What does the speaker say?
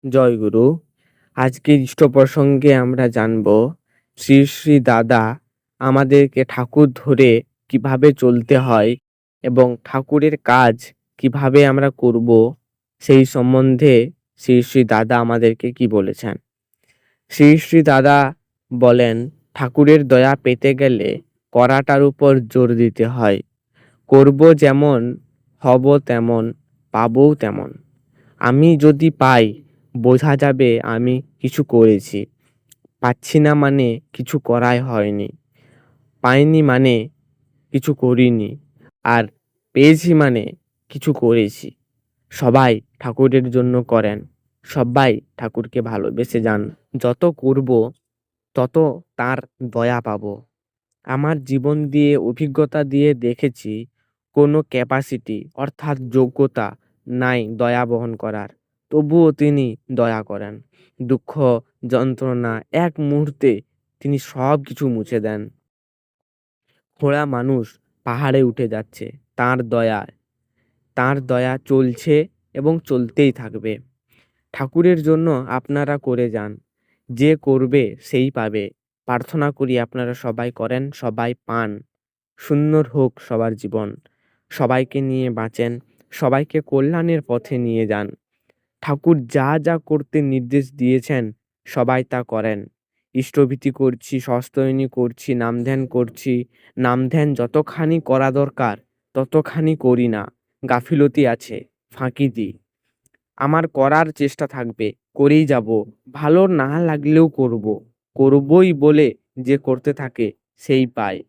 জয়গুরু। আজকের ইষ্ট প্রসঙ্গে আমরা জানব শ্রী শ্রী দাদা আমাদেরকে ঠাকুর ধরে কিভাবে চলতে হয় এবং ঠাকুরের কাজ কিভাবে আমরা করব সেই সম্বন্ধে শ্রী শ্রী দাদা আমাদেরকে কি বলেছেন। শ্রী শ্রী দাদা বলেন, ঠাকুরের দয়া পেতে গেলে করাটার উপর জোর দিতে হয়। করব যেমন, হব তেমন, পাবও তেমন। আমি যদি পাই, বোঝা যাবে আমি কিছু করেছি। পাচ্ছি না মানে কিছু করাই হয়নি। পাইনি মানে কিছু করিনি। আর পেয়েছি মানে কিছু করেছি। সবাই ঠাকুরের জন্য করেন, সবাই ঠাকুরকে ভালোবেসে যান। যত করব তত তার দয়া পাবো। আমার জীবন দিয়ে, অভিজ্ঞতা দিয়ে দেখেছি, কোনো ক্যাপাসিটি অর্থাৎ যোগ্যতা নাই দয়া বহন করার, তবুও তিনি দয়া করেন। দুঃখ, যন্ত্রণা এক মুহূর্তে তিনি সব কিছু মুছে দেন। খোঁড়া মানুষ পাহাড়ে উঠে যাচ্ছে তাঁর দয়ায়। তাঁর দয়া চলছে এবং চলতেই থাকবে। ঠাকুরের জন্য আপনারা করে যান। যে করবে সেই পাবে। প্রার্থনা করি আপনারা সবাই করেন, সবাই পান। সুন্দর হোক সবার জীবন। সবাইকে নিয়ে বাঁচেন, সবাইকে কল্যাণের পথে নিয়ে যান। ঠাকুর যা যা করতে নির্দেশ দিয়েছেন সবাই তা করেন। ইষ্টভীতি করছি, সস্তয়নী করছি, নামধ্যান করছি। নামধ্যান যতখানি করা দরকার ততখানি করি না। গাফিলতি আছে, ফাঁকি দিই। আমার করার চেষ্টা থাকবে, করেই যাব। ভালো না লাগলেও করব। করবই বলে যে করতে থাকে সেই পায়।